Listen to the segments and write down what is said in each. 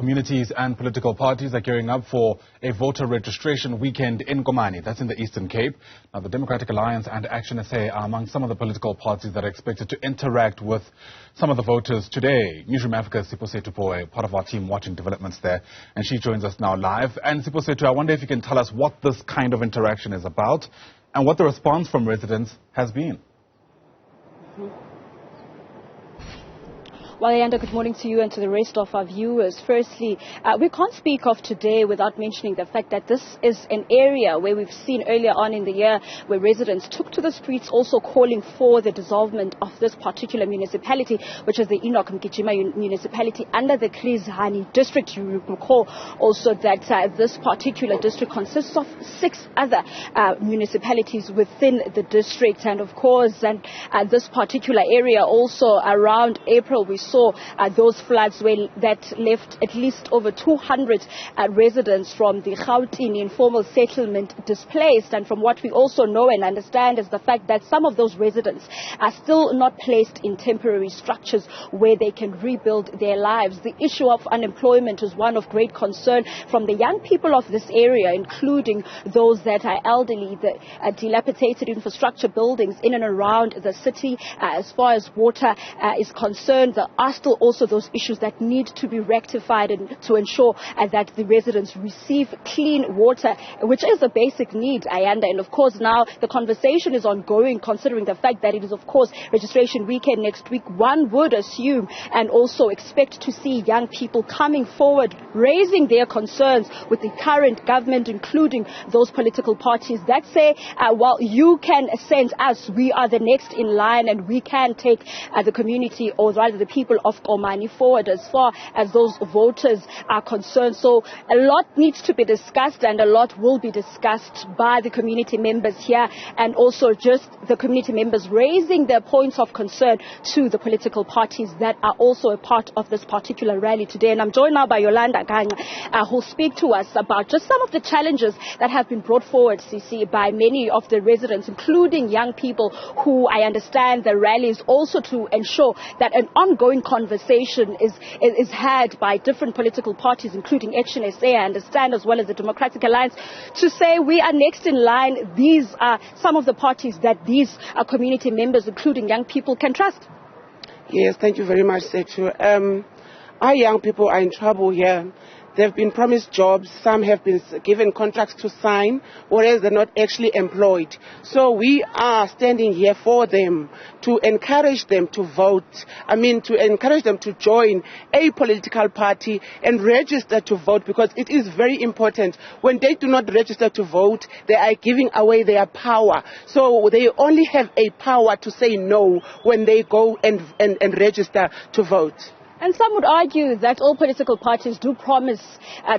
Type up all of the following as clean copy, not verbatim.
Communities and political parties are gearing up for a voter registration weekend in Komani. That's in the Eastern Cape. Now, the Democratic Alliance and Action SA are among some of the political parties that are expected to interact with some of the voters today. Newzroom Afrika's Siphosethu, Booi, part of our team watching developments there, and she joins us now live. And Siphosethu, I wonder if you can tell us what this kind of interaction is about and what the response from residents has been. Well, Ayanda, good morning to you and to the rest of our viewers. Firstly, we can't speak of today without mentioning the fact that this is an area where we've seen earlier on in the year where residents took to the streets also calling for the dissolvement of this particular municipality, which is the Enoch Mgijima municipality under the Krizhani district. You recall also that this particular district consists of 6 other municipalities within the district. And of course, this particular area also around April, we saw those floods that left at least over 200 residents from the Gauteng informal settlement displaced. And from what we also know and understand is the fact that some of those residents are still not placed in temporary structures where they can rebuild their lives. The issue of unemployment is one of great concern from the young people of this area, including those that are elderly, the dilapidated infrastructure buildings in and around the city. As far as water is concerned, there are still also those issues that need to be rectified and to ensure that the residents receive clean water, which is a basic need, Ayanda. And of course now the conversation is ongoing, considering the fact that it is of course registration weekend next week. One would assume and also expect to see young people coming forward, raising their concerns with the current government, including those political parties that say, well, you can send us, we are the next in line and we can take the community, or rather the people of Komani, forward as far as those voters are concerned. So a lot needs to be discussed and a lot will be discussed by the community members here, and also just the community members raising their points of concern to the political parties that are also a part of this particular rally today. And I'm joined now by Yolanda Ganga, who'll speak to us about just some of the challenges that have been brought forward, CC, by many of the residents, including young people, who I understand the rally is also to ensure that an ongoing conversation is had by different political parties, including Action SA, I understand, as well as the Democratic Alliance, to say we are next in line. These are some of the parties that these community members, including young people, can trust. Yes, thank you very much, Sethu. Our young people are in trouble here. They've been promised jobs. Some have been given contracts to sign, whereas they're not actually employed. So we are standing here for them to encourage them to vote. To encourage them to join a political party and register to vote, because it is very important. When they do not register to vote, they are giving away their power. So they only have a power to say no when they go and register to vote. And some would argue that all political parties do promise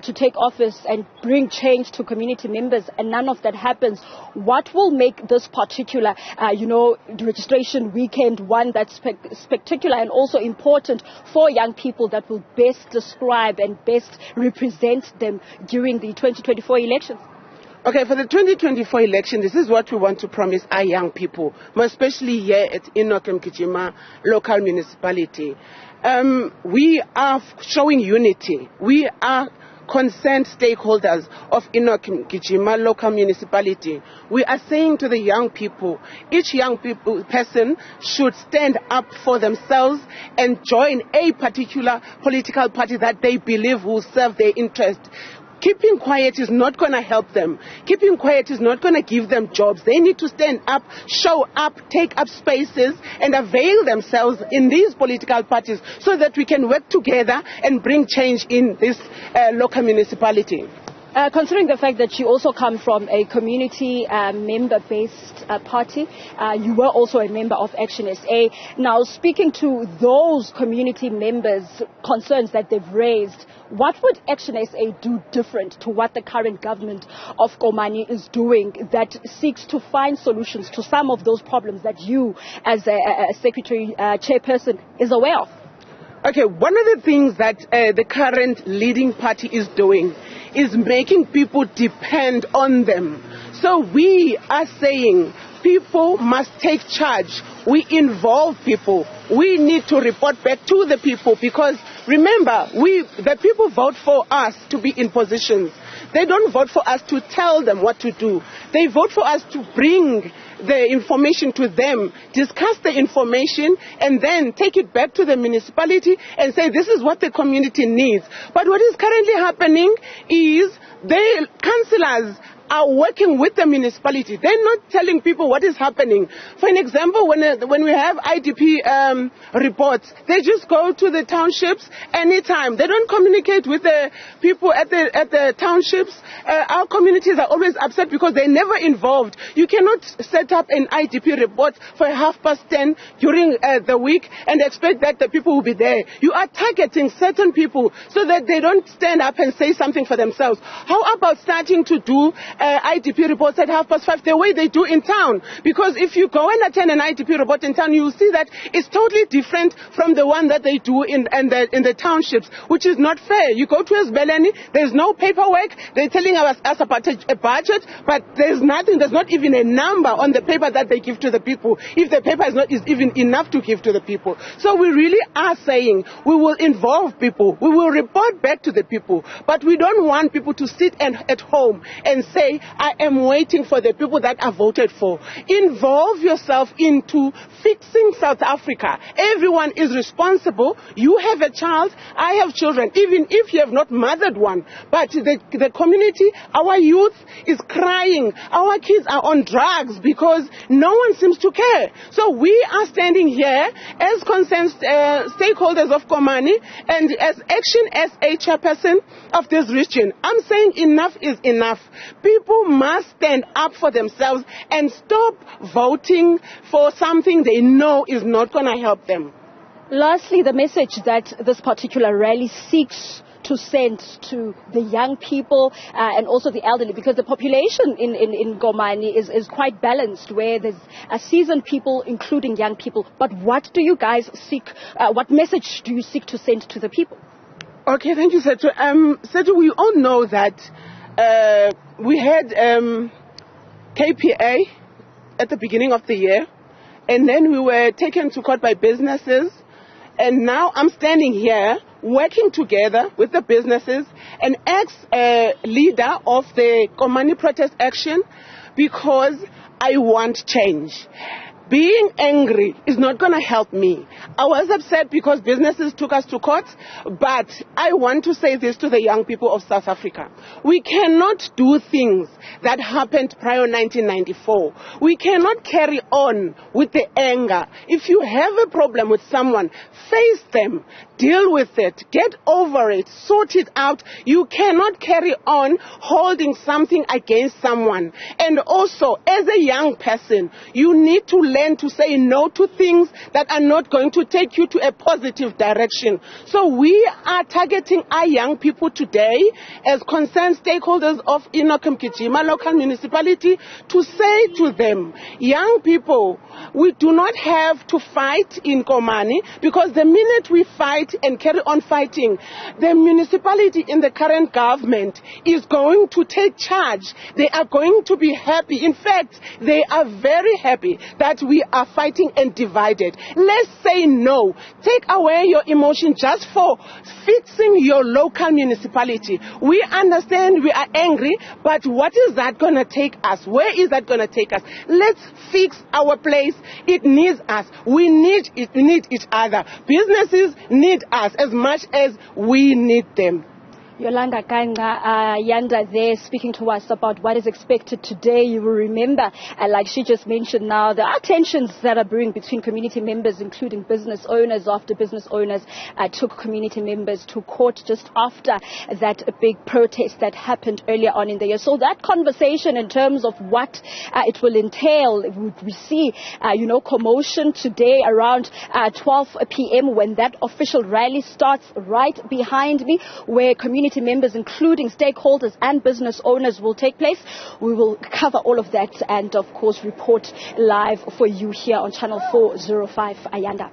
to take office and bring change to community members, and none of that happens. What will make this particular, registration weekend one that's spectacular and also important for young people that will best describe and best represent them during the 2024 elections? Okay, for the 2024 election, this is what we want to promise our young people, especially here at Enoch Mgijima local municipality. We are showing unity. We are concerned stakeholders of Enoch Mgijima local municipality. We are saying to the young people, each young person should stand up for themselves and join a particular political party that they believe will serve their interest. Keeping quiet is not going to help them. Keeping quiet is not going to give them jobs. They need to stand up, show up, take up spaces and avail themselves in these political parties so that we can work together and bring change in this local municipality. Considering the fact that you also come from a community member-based party, you were also a member of Action SA. Now, speaking to those community members' concerns that they've raised, what would Action SA do different to what the current government of Komani is doing that seeks to find solutions to some of those problems that you, as a secretary chairperson, is aware of? Okay, one of the things that the current leading party is doing is making people depend on them. So we are saying people must take charge we involve people. We need to report back to the people because, remember, the people vote for us to be in positions. They don't vote for us to tell them what to do. They vote for us to bring the information to them, discuss the information, and then take it back to the municipality and say this is what the community needs. But what is currently happening is the councillors are working with the municipality. They're not telling people what is happening. For an example, when we have IDP reports, they just go to the townships anytime. They don't communicate with the people at the townships. Our communities are always upset because they're never involved. You cannot set up an IDP report for 10:30 during the week and expect that the people will be there. You are targeting certain people so that they don't stand up and say something for themselves. How about starting to do IDP reports at 5:30 the way they do in town? Because if you go and attend an IDP report in town, you will see that it's totally different from the one that they do in the townships, which is not fair. You go to Esbeleni, there's no paperwork. They're telling us about a budget, but there's nothing. There's not even a number on the paper that they give to the people, if the paper is even enough to give to the people. So we really are saying we will involve people. We will report back to the people, but we don't want people to sit at home and say, I am waiting for the people that I voted for. Involve yourself into fixing South Africa. Everyone is responsible. You have a child, I have children, even if you have not mothered one. But the community, our youth is crying. Our kids are on drugs because no one seems to care. So we are standing here as concerned stakeholders of Komani and as Action SA chairperson of this region. I'm saying enough is enough. People must stand up for themselves and stop voting for something they know is not going to help them. Lastly, the message that this particular rally seeks to send to the young people and also the elderly, because the population in Komani is quite balanced, where there's seasoned people, including young people. But what do you guys seek, what message do you seek to send to the people? Okay, thank you, Sethu. Sethu, we all know that we had KPA at the beginning of the year, and then we were taken to court by businesses, and now I'm standing here working together with the businesses, an ex-leader of the Komani protest action, because I want change. Being angry is not going to help me. I was upset because businesses took us to court, but I want to say this to the young people of South Africa. We cannot do things that happened prior 1994. We cannot carry on with the anger. If you have a problem with someone, face them, deal with it, get over it, sort it out. You cannot carry on holding something against someone. And also, as a young person, you need to learn to say no to things that are not going to take you to a positive direction. So we are targeting our young people today as concerned stakeholders of Mkhichima local municipality to say to them, young people, we do not have to fight in Komani, because the minute we fight and carry on fighting, the municipality in the current government is going to take charge. They are going to be happy. In fact, they are very happy that we are fighting and divided. Let's say no. Take away your emotion just for fixing your local municipality. We understand we are angry, but what is that going to take us? Where is that going to take us? Let's fix our place. It needs us. We need each other. Businesses need us as much as we need them. Yolanda Kanga, Yanda there speaking to us about what is expected today. You will remember, like she just mentioned now, there are tensions that are brewing between community members, including business owners, after business owners took community members to court just after that big protest that happened earlier on in the year. So that conversation in terms of what it will entail, we see, commotion today around 12 p.m. when that official rally starts right behind me, where community members, including stakeholders and business owners, will take place. We will cover all of that and, of course, report live for you here on Channel 405 Ayanda.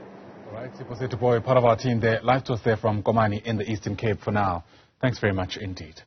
All right, Siphosethu Booi, part of our team there. Live to us there from Komani in the Eastern Cape for now. Thanks very much indeed.